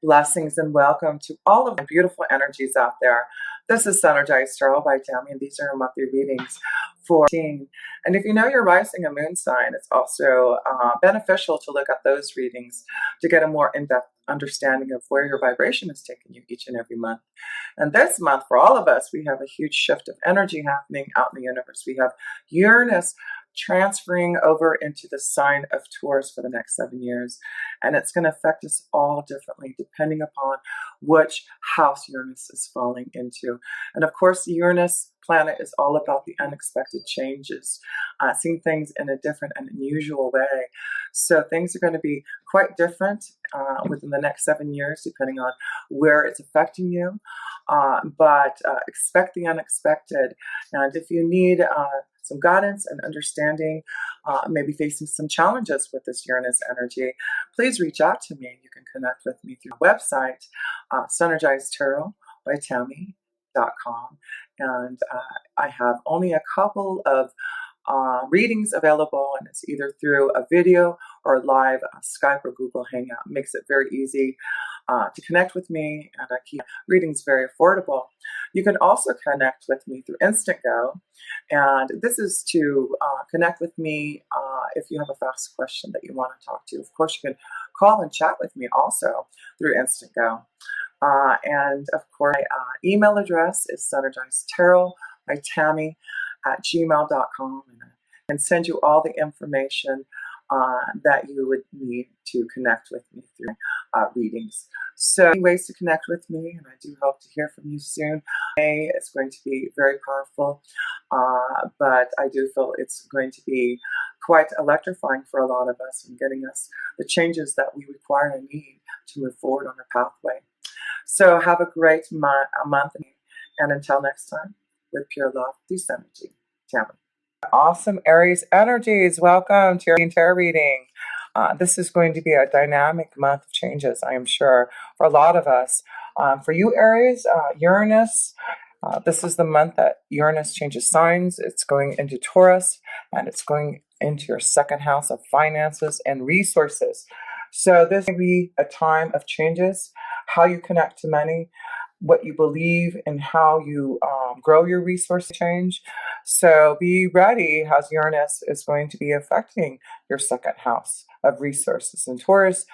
Blessings and welcome to all of the beautiful energies out there. This is Synergized Tarot by Tammy, and these are our monthly readings for teen. And if you know your rising and moon sign, it's also beneficial to look at those readings to get a more in-depth understanding of where your vibration is taking you each and every month. And this month, for all of us, we have a huge shift of energy happening out in the universe. We have Uranus transferring over into the sign of Taurus for the next 7 years. And it's going to affect us all differently depending upon which house Uranus is falling into. And of course, the Uranus planet is all about the unexpected changes, seeing things in a different and unusual way. So things are going to be quite different within the next 7 years, depending on where it's affecting you. But expect the unexpected. And if you need some guidance and understanding, maybe facing some challenges with this Uranus energy, please reach out to me. You can connect with me through the website, Synergized Tarot by Tammy.com. And I have only a couple of readings available, and it's either through a video or live Skype or Google Hangout. It makes it very easy to connect with me, and I keep readings very affordable. You can also connect with me through Instant Go, and this is to connect with me if you have a fast question that you want to talk to. Of course, you can call and chat with me also through Instant Go. And of course, my email address is synergizedtarot by Tammy at gmail.com, and I can send you all the information that you would need to connect with me through readings. So many ways to connect with me, and I do hope to hear from you soon. It's going to be very powerful, but I do feel it's going to be quite electrifying for a lot of us and getting us the changes that we require and need to move forward on our pathway. So have a great month, and until next time, with pure love, through energy, Tammy. Awesome Aries energies, welcome to your tarot reading. This is going to be a dynamic month of changes, I am sure, for a lot of us. For you Aries, Uranus, this is the month that Uranus changes signs. It's going into Taurus, and it's going into your second house of finances and resources. So this may be a time of changes, how you connect to money, what you believe, and how you grow your resource change. So be ready, as Uranus is going to be affecting your second house of resources. And Taurus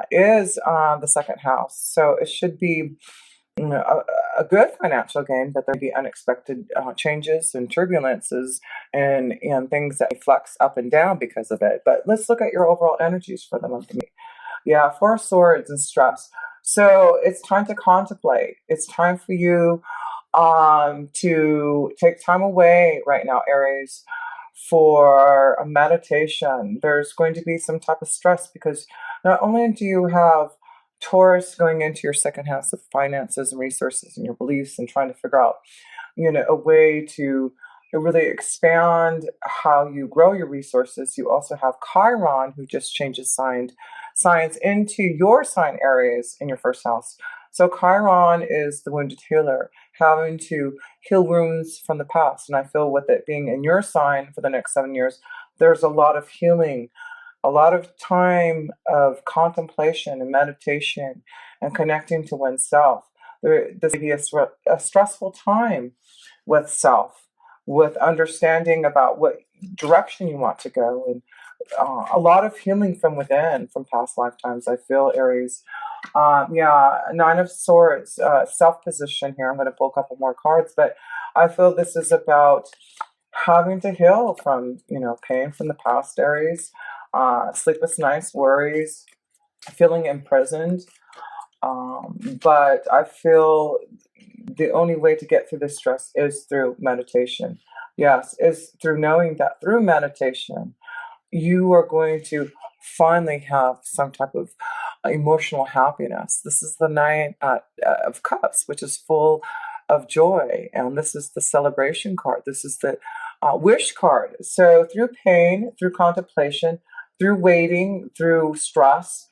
is the second house. So it should be a good financial gain, but there'll be unexpected changes and turbulences and things that flex up and down because of it. But let's look at your overall energies for the month of May. Yeah, Four of Swords and stress. So it's time to contemplate. It's time for you to take time away right now, Aries, for a meditation. There's going to be some type of stress because not only do you have Taurus going into your second house of finances and resources and your beliefs and trying to figure out, a way to really expand how you grow your resources. You also have Chiron, who just changes signs into your sign Aries in your first house. So Chiron is the wounded healer, having to heal wounds from the past. And I feel with it being in your sign for the next 7 years, there's a lot of healing, a lot of time of contemplation and meditation and connecting to oneself. This may be a stressful time with self, with understanding about what direction you want to go, and a lot of healing from within, from past lifetimes, I feel, Aries. Nine of Swords, self-position here. I'm going to pull a couple more cards, but I feel this is about having to heal from, pain from the past, Aries. Sleepless nights, worries, feeling imprisoned. But I feel the only way to get through this stress is through meditation. Yes, is through knowing that through meditation, you are going to finally have some type of emotional happiness. This is the Nine of Cups, which is full of joy. And this is the celebration card. This is the wish card. So through pain, through contemplation, through waiting, through stress,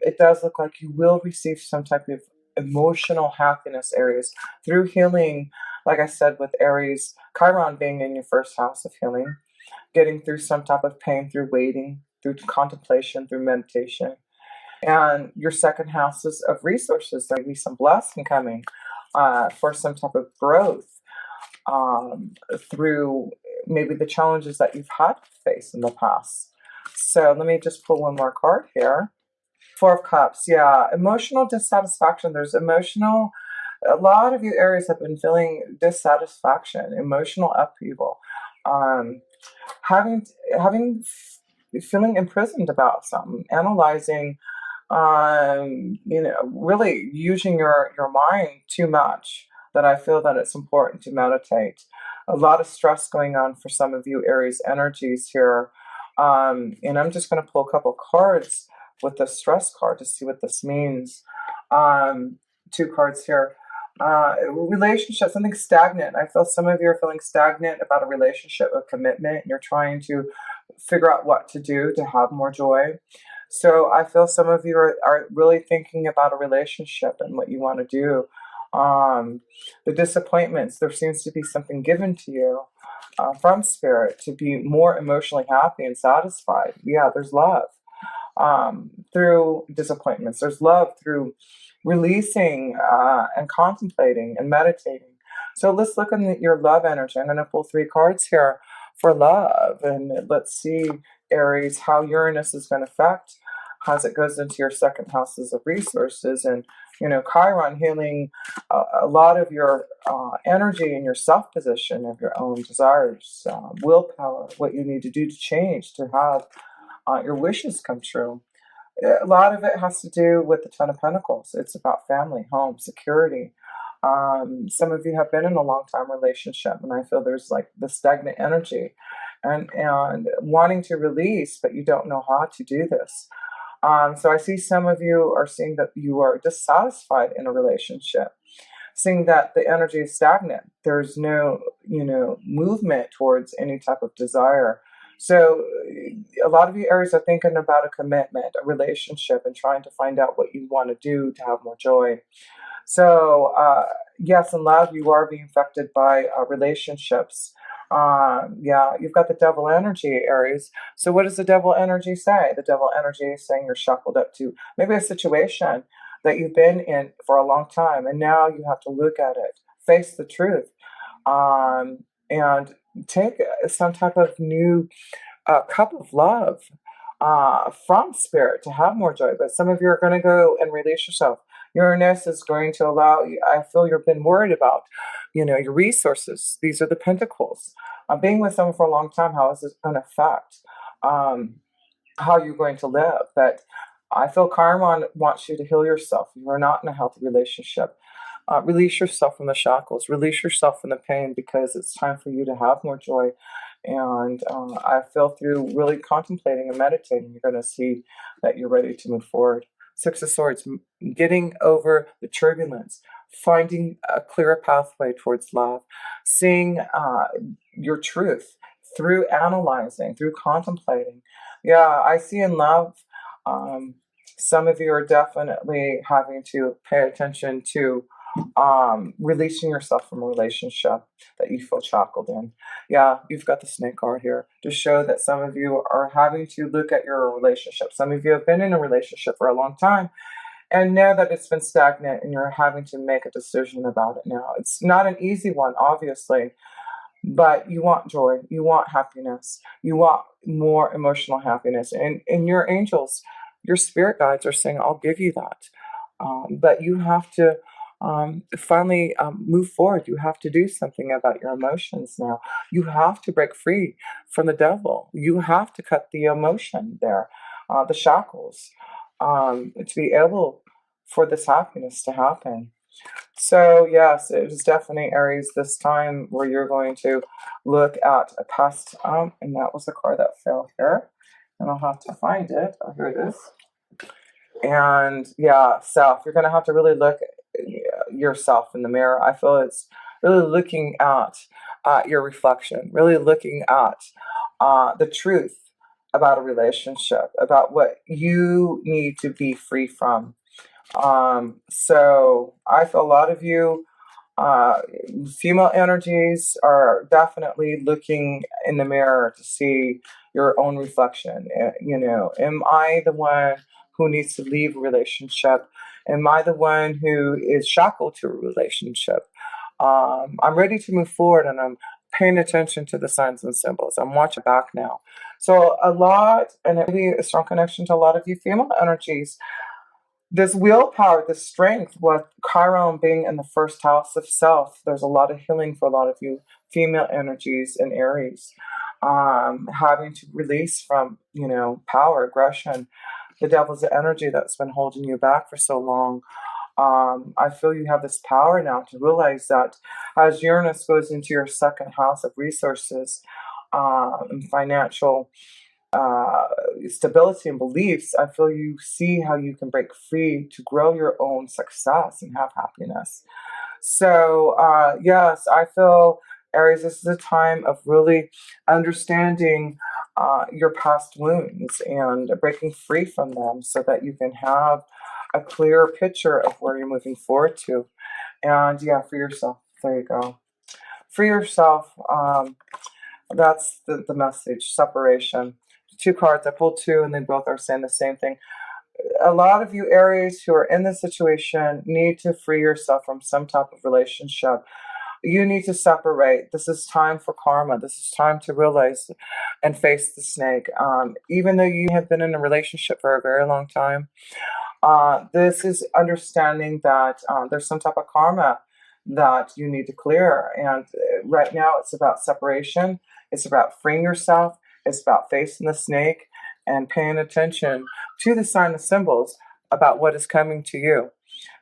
it does look like you will receive some type of emotional happiness, Aries, through healing. Like I said, with Aries, Chiron being in your first house of healing, getting through some type of pain through waiting, through contemplation, through meditation. And your second houses of resources, there may be some blessing coming for some type of growth through maybe the challenges that you've had to face in the past. So let me just pull one more card here. Four of Cups, yeah, emotional dissatisfaction. There's emotional, a lot of you Aries have been feeling dissatisfaction, emotional upheaval, um, having, having, feeling imprisoned about something, analyzing, really using your mind too much, that I feel that it's important to meditate. A lot of stress going on for some of you Aries energies here. And I'm just going to pull a couple cards with the stress card to see what this means. Two cards here. Relationship, something stagnant. I feel some of you are feeling stagnant about a relationship, a commitment, and you're trying to figure out what to do to have more joy. So I feel some of you are really thinking about a relationship and what you want to do. The disappointments, there seems to be something given to you from spirit to be more emotionally happy and satisfied. Yeah, there's love through disappointments. There's love through releasing and contemplating and meditating. So let's look at your love energy. I'm going to pull three cards here for love, and let's see, Aries, how Uranus is going to affect as it goes into your second houses of resources. And Chiron healing a lot of your energy and your self position of your own desires, willpower, what you need to do to change to have your wishes come true. A lot of it has to do with the Ten of Pentacles. It's about family, home, security. Some of you have been in a long time relationship, and I feel there's like the stagnant energy and wanting to release, but you don't know how to do this. So I see some of you are seeing that you are dissatisfied in a relationship, seeing that the energy is stagnant. There's no, movement towards any type of desire. So a lot of you Aries are thinking about a commitment, a relationship, and trying to find out what you want to do to have more joy. So yes, in love, you are being affected by relationships. Yeah, you've got the devil energy, Aries. So what does the devil energy say? The devil energy is saying you're shackled up to maybe a situation that you've been in for a long time, and now you have to look at it, face the truth, and take some type of new cup of love from spirit to have more joy. But some of you are going to go and release yourself. Uranus is going to allow you, I feel you've been worried about, your resources. These are the pentacles. Being with someone for a long time, how is this going to affect how you're going to live? But I feel Chiron wants you to heal yourself. You're not in a healthy relationship. Release yourself from the shackles. Release yourself from the pain, because it's time for you to have more joy. And I feel through really contemplating and meditating, you're going to see that you're ready to move forward. Six of Swords, getting over the turbulence, finding a clearer pathway towards love, seeing your truth through analyzing, through contemplating. Yeah, I see in love, some of you are definitely having to pay attention to releasing yourself from a relationship that you feel shackled in. Yeah, you've got the snake card here to show that some of you are having to look at your relationship. Some of you have been in a relationship for a long time and know that it's been stagnant, and you're having to make a decision about it now. It's not an easy one, obviously, but you want joy, you want happiness, you want more emotional happiness. And your angels, your spirit guides are saying, I'll give you that. But you have to finally move forward. You have to do something about your emotions now. You have to break free from the devil. You have to cut the emotion there, the shackles, to be able for this happiness to happen. So yes, it is definitely Aries this time where you're going to look at a past, and that was the card that fell here, and I'll have to find it. Oh, here it is. And yeah, self. You're going to have to really look at yourself in the mirror. I feel it's really looking at your reflection, really looking at the truth about a relationship, about what you need to be free from. So I feel a lot of you female energies are definitely looking in the mirror to see your own reflection. Am I the one who needs to leave a relationship? Am I the one who is shackled to a relationship? I'm ready to move forward, and I'm paying attention to the signs and symbols. I'm watching back now. So a lot, and it may be a strong connection to a lot of you female energies. This willpower, this strength, with Chiron being in the first house of self, there's a lot of healing for a lot of you female energies in Aries. Having to release from, power, aggression, the devil's energy that's been holding you back for so long. I feel you have this power now to realize that as Uranus goes into your second house of resources and financial stability and beliefs, I feel you see how you can break free to grow your own success and have happiness. So, yes, I feel, Aries, this is a time of really understanding your past wounds and breaking free from them so that you can have a clearer picture of where you're moving forward to. And yeah, free yourself. There you go. Free yourself. That's the message. Separation. Two cards. I pulled two, and they both are saying the same thing. A lot of you Aries who are in this situation need to free yourself from some type of relationship. You need to separate. This is time for karma. This is time to realize and face the snake. Even though you have been in a relationship for a very long time, this is understanding that there's some type of karma that you need to clear. And right now it's about separation. It's about freeing yourself. It's about facing the snake and paying attention to the sign of symbols about what is coming to you.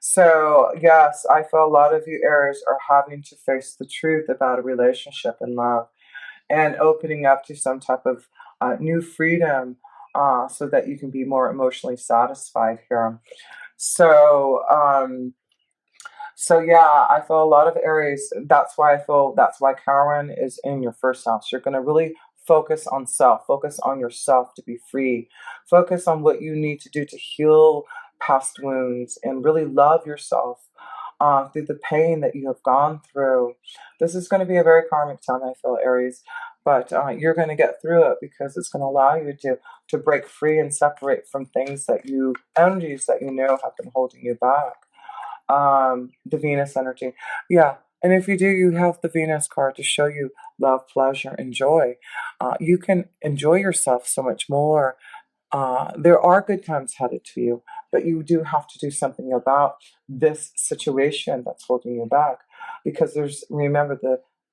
So yes, I feel a lot of you Aries are having to face the truth about a relationship and love, and opening up to some type of new freedom so that you can be more emotionally satisfied here. So, yeah, I feel a lot of Aries. That's why Chiron is in your first house. You're going to really focus on self, focus on yourself to be free, focus on what you need to do to heal past wounds and really love yourself through the pain that you have gone through. This is going to be a very karmic time, I feel, Aries, but you're going to get through it because it's going to allow you to break free and separate from energies that you know have been holding you back. The Venus energy. Yeah. And if you do, you have the Venus card to show you love, pleasure, and joy. You can enjoy yourself so much more. There are good times headed to you, but you do have to do something about this situation that's holding you back. Because remember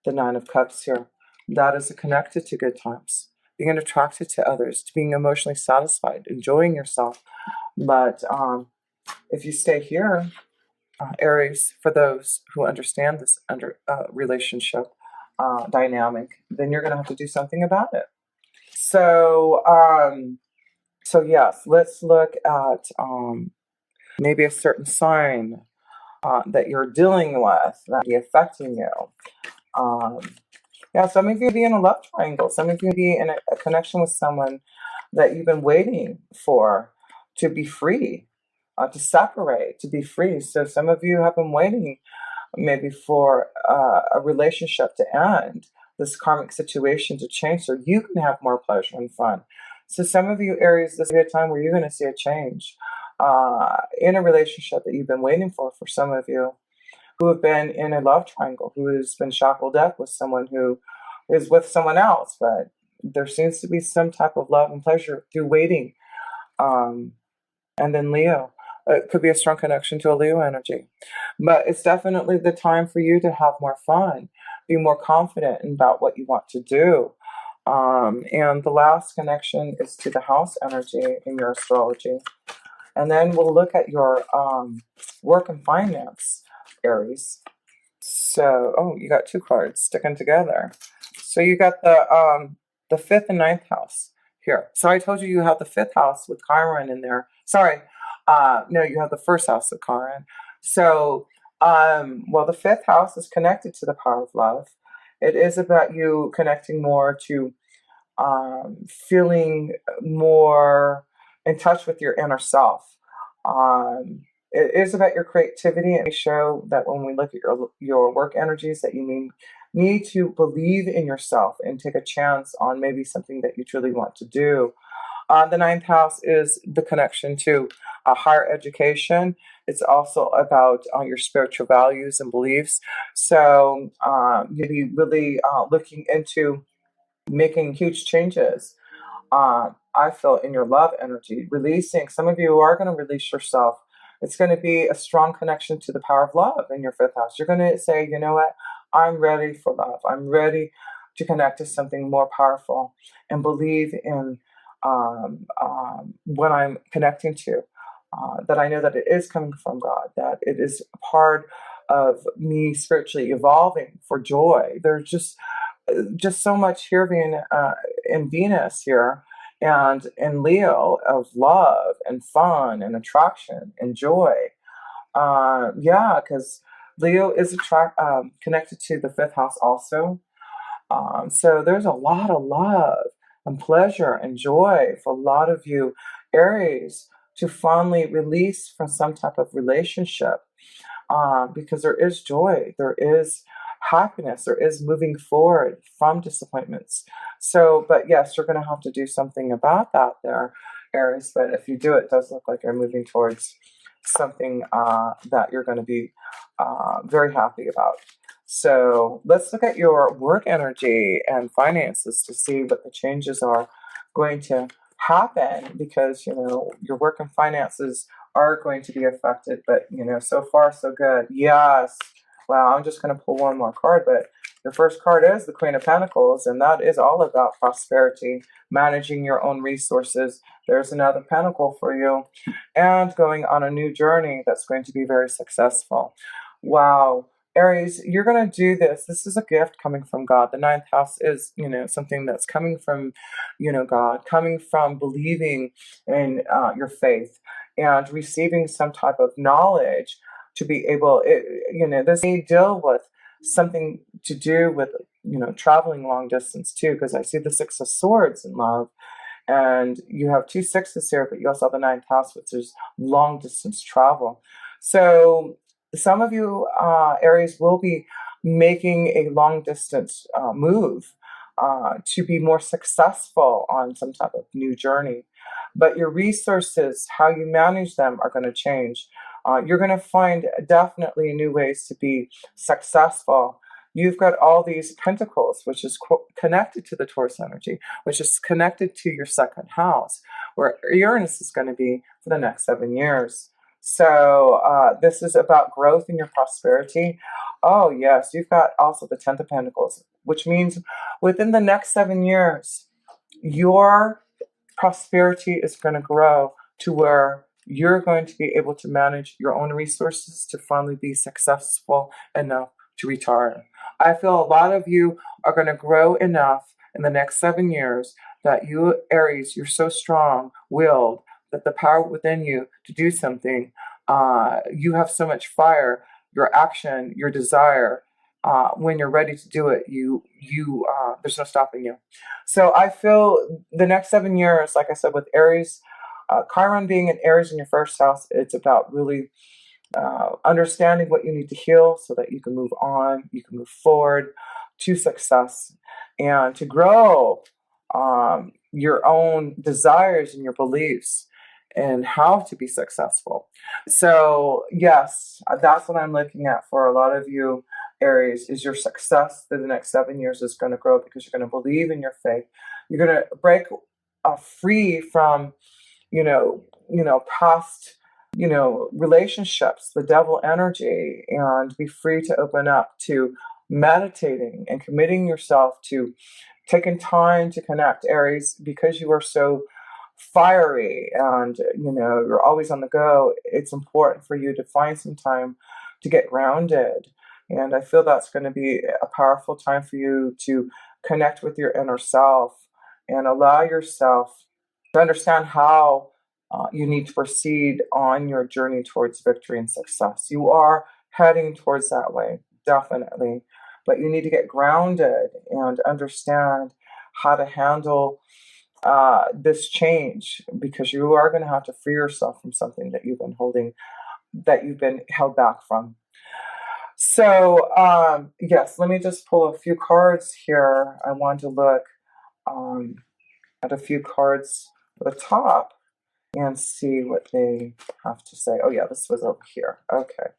the Nine of Cups here. That is connected to good times. Being attracted to others, to being emotionally satisfied, enjoying yourself. But if you stay here, Aries, for those who understand this relationship dynamic, then you're going to have to do something about it. So, yes, let's look at maybe a certain sign that you're dealing with that be affecting you. Yeah, some of you be in a love triangle. Some of you be in a connection with someone that you've been waiting for to be free. To separate, to be free. So some of you have been waiting maybe for a relationship to end, this karmic situation to change so you can have more pleasure and fun. So some of you Aries, this is a time where you're going to see a change in a relationship that you've been waiting for some of you who have been in a love triangle, who has been shackled up with someone who is with someone else, but there seems to be some type of love and pleasure through waiting. And then Leo. It could be a strong connection to a Leo energy. But it's definitely the time for you to have more fun, be more confident about what you want to do. And the last connection is to the house energy in your astrology. And then we'll look at your work and finance, Aries. So, you got two cards sticking together. So you got the 5th and 9th house here. So I told you have the 5th house with Chiron in there. Sorry. No, you have the 1st house of Chiron. So, the 5th house is connected to the power of love. It is about you connecting more to feeling more in touch with your inner self. It is about your creativity, and we show that when we look at your work energies that you need to believe in yourself and take a chance on maybe something that you truly want to do. The ninth house is the connection to higher education. It's also about your spiritual values and beliefs. So you'll be really looking into making huge changes. I feel in your love energy, releasing. Some of you are going to release yourself. It's going to be a strong connection to the power of love in your fifth house. You're going to say, you know what? I'm ready for love. I'm ready to connect to something more powerful and believe in what I'm connecting to. That I know that it is coming from God, that it is a part of me spiritually evolving for joy. There's just so much here being in Venus here and in Leo of love and fun and attraction and joy. Yeah, because Leo is connected to the fifth house also. So there's a lot of love and pleasure and joy for a lot of you Aries to finally release from some type of relationship, because there is joy, there is happiness, there is moving forward from disappointments. So, but yes, you're going to have to do something about that there, Aries. But if you do, it does look like you're moving towards something that you're going to be very happy about. So let's look at your work energy and finances to see what the changes are going to happen, because your work and finances are going to be affected, but so far so good. Yes. Wow, I'm just going to pull one more card, but the first card is the Queen of Pentacles, and that is all about prosperity, managing your own resources. There's another pentacle for you, and going on a new journey that's going to be very successful. Wow. Aries, you're going to do this. This is a gift coming from God. The ninth house is, something that's coming from, God, coming from believing in your faith and receiving some type of knowledge to be able, this may deal with something to do with, traveling long distance too, because I see the Six of Swords in love. And you have two sixes here, but you also have the ninth house, which is long distance travel. So some of you Aries will be making a long distance move to be more successful on some type of new journey. But your resources, how you manage them, are going to change. You're going to find definitely new ways to be successful. You've got all these pentacles, which is connected to the Taurus energy, which is connected to your second house, where Uranus is going to be for the next 7 years. So this is about growth in your prosperity. Oh, yes, you've got also the 10th of Pentacles, which means within the next 7 years, your prosperity is going to grow to where you're going to be able to manage your own resources to finally be successful enough to retire. I feel a lot of you are going to grow enough in the next 7 years that you, Aries, you're so strong-willed that the power within you to do something, you have so much fire, your action, your desire. When you're ready to do it, there's no stopping you. So I feel the next 7 years, like I said, with Aries, Chiron being an Aries in your first house, it's about really understanding what you need to heal so that you can move on, you can move forward to success and to grow your own desires and your beliefs and how to be successful. So yes, that's what I'm looking at for a lot of you Aries, is your success through the next 7 years is going to grow because you're going to believe in your faith. You're going to break free from, past, relationships, the devil energy, and be free to open up to meditating and committing yourself to taking time to connect, Aries, because you are so fiery and you're always on the go. It's important for you to find some time to get grounded, and I feel that's going to be a powerful time for you to connect with your inner self and allow yourself to understand how you need to proceed on your journey towards victory and success. You are heading towards that way, definitely, but you need to get grounded and understand how to handle this change, because you are going to have to free yourself from something that you've been holding, that you've been held back from. So yes, let me just pull a few cards here. I want to look at a few cards the top and see what they have to say. Oh yeah, this was over here. Okay.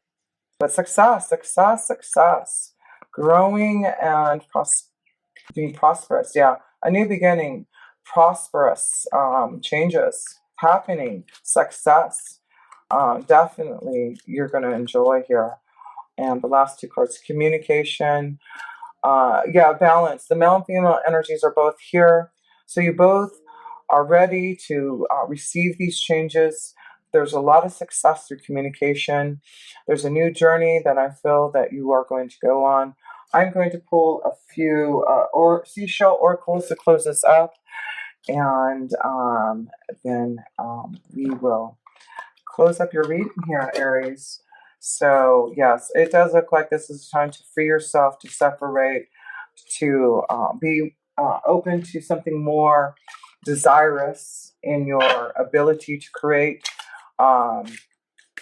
But success, success, success. Growing and being prosperous. Yeah. A new beginning. Prosperous. Changes happening. Success. Definitely you're going to enjoy here. And the last two cards, communication. Yeah, balance. The male and female energies are both here. So you both are ready to receive these changes. There's a lot of success through communication. There's a new journey that I feel that you are going to go on. I'm going to pull a few seashell oracles to close this up. And then we will close up your reading here, Aries. So yes, it does look like this is time to free yourself, to separate, to be open to something more desirous in your ability to create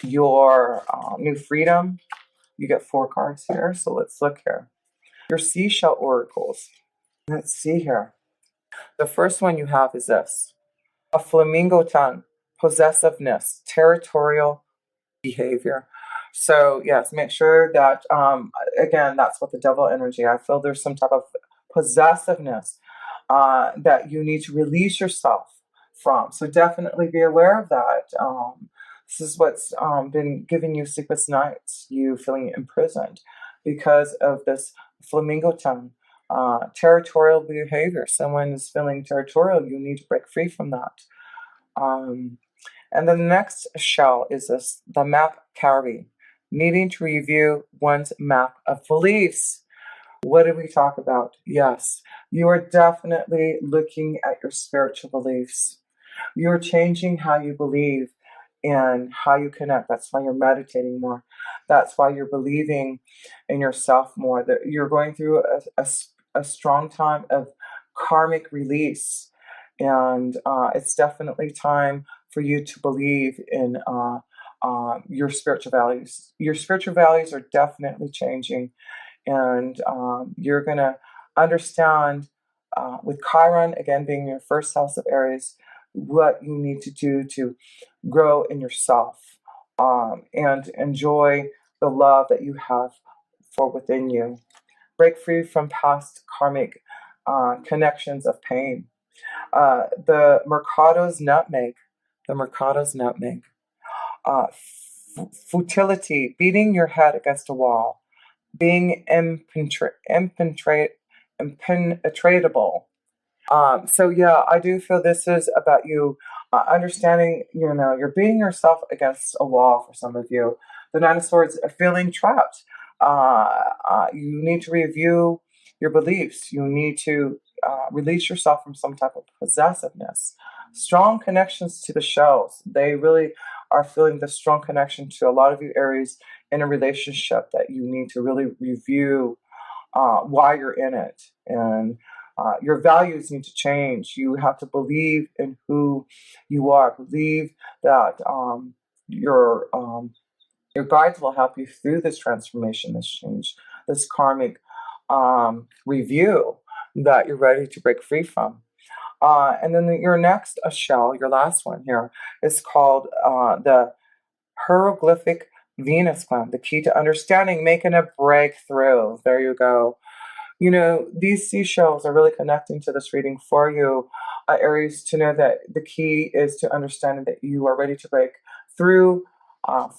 your new freedom. You get 4 cards here, so let's look here. Your seashell oracles. Let's see here. The first one you have is this. A flamingo tongue, possessiveness, territorial behavior. So yes, make sure that again, that's what the devil energy. I feel there's some type of possessiveness that you need to release yourself from. So definitely be aware of that. This is what's been giving you sleepless nights, you feeling imprisoned because of this flamingo tongue. Territorial behavior. Someone is feeling territorial. You need to break free from that. And then the next shell is this, the map carry, needing to review one's map of beliefs. What did we talk about? Yes, you are definitely looking at your spiritual beliefs. You're changing how you believe and how you connect. That's why you're meditating more. That's why you're believing in yourself more. That you're going through a strong time of karmic release. And it's definitely time for you to believe in your spiritual values. Your spiritual values are definitely changing. And you're going to understand, with Chiron, again, being your first house of Aries, what you need to do to grow in yourself and enjoy the love that you have for within you. Break free from past karmic connections of pain. The Mercado's nutmeg. The Mercado's nutmeg. Futility, beating your head against a wall, being impenetratable. So yeah, I do feel this is about you understanding, you're beating yourself against a wall for some of you. The Nine of Swords, feeling trapped. You need to review your beliefs. You need to release yourself from some type of possessiveness. Strong connections to the shells. They really are feeling the strong connection to a lot of you Aries in a relationship that you need to really review why you're in it. And your values need to change. You have to believe in who you are. Believe that your guides will help you through this transformation, this change, this karmic review that you're ready to break free from. And then your next shell, your last one here, is called the hieroglyphic Venus clan, the key to understanding, making a breakthrough. There you go. These seashells are really connecting to this reading for you, Aries, to know that the key is to understanding that you are ready to break through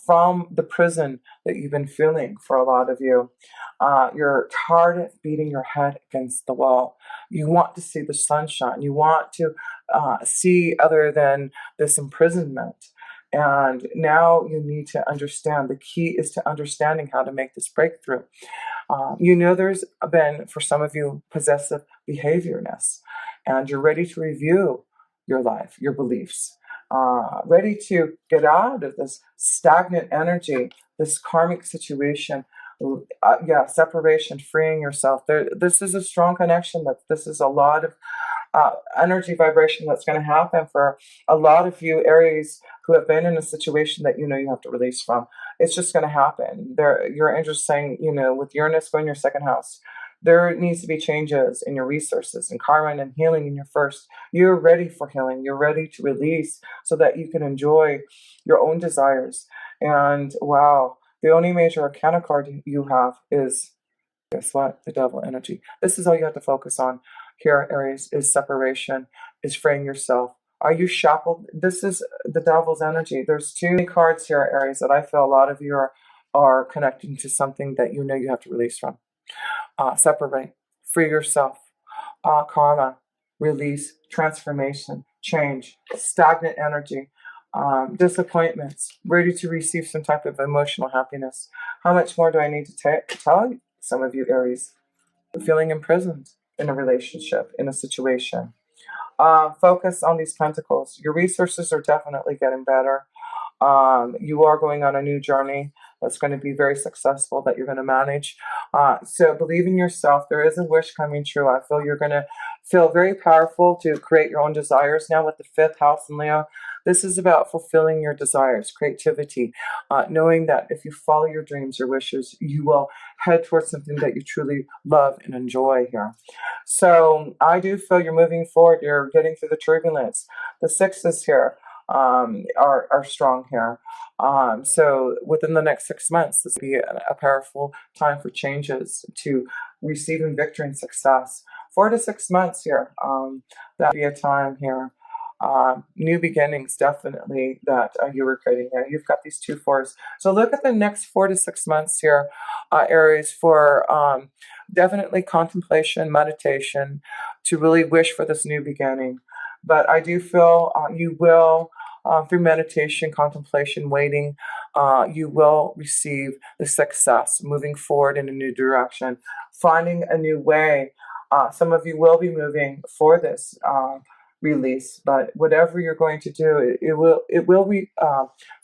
from the prison that you've been feeling for a lot of you. You're tired of beating your head against the wall. You want to see the sunshine. You want to see other than this imprisonment. And now you need to understand. The key is to understanding how to make this breakthrough. There's been, for some of you, possessive behaviorness, and you're ready to review your life, your beliefs, ready to get out of this stagnant energy, this karmic situation. Separation, freeing yourself. This is a strong connection. This is a lot of energy vibration that's going to happen for a lot of you Aries who have been in a situation that you have to release from. It's just going to happen. Your angels saying, with Uranus going your second house, There needs to be changes in your resources and karma and healing in your first. You're ready for healing. You're ready to release so that you can enjoy your own desires. And wow, the only major arcana card you have is, guess what? The devil energy. This is all you have to focus on here, Aries, is separation, is freeing yourself. Are you shackled? This is the devil's energy. There's too many cards here, Aries, that I feel a lot of you are connecting to something that you know you have to release from. Separate, free yourself, karma, release, transformation, change, stagnant energy, disappointments, ready to receive some type of emotional happiness. How much more do I need to tell you? Some of you, Aries, feeling imprisoned in a relationship, in a situation. Focus on these pentacles. Your resources are definitely getting better. You are going on a new journey that's going to be very successful, that you're going to manage. So believe in yourself. There is a wish coming true. I feel you're going to feel very powerful to create your own desires now with the 5th house in Leo. This is about fulfilling your desires, creativity, knowing that if you follow your dreams, your wishes, you will head towards something that you truly love and enjoy here. So I do feel you're moving forward. You're getting through the turbulence. The 6s here are strong here. So within the next 6 months, this will be a powerful time for changes to receiving victory and success. 4 to 6 months here, that'll be a time here. New beginnings, definitely, that you were creating here. You've got these 2 4s. So look at the next 4 to 6 months here, Aries, for definitely contemplation, meditation, to really wish for this new beginning. But I do feel you will, through meditation, contemplation, waiting, you will receive the success, moving forward in a new direction, finding a new way. Some of you will be moving for this release, but whatever you're going to do, it will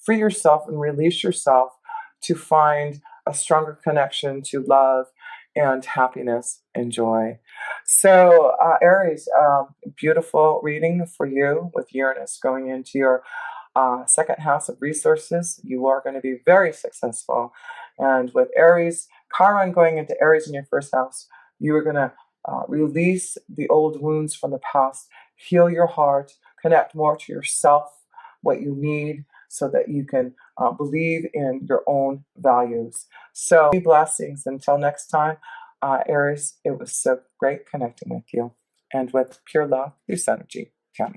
free yourself and release yourself to find a stronger connection to love and happiness and joy. So, Aries, beautiful reading for you with Uranus going into your 2nd house of resources. You are going to be very successful. And with Aries, Chiron going into Aries in your 1st house, you are going to release the old wounds from the past, heal your heart, connect more to yourself, what you need, so that you can believe in your own values. So, blessings. Until next time, Aries, it was so great connecting with you. And with pure love, loose energy, Tammy.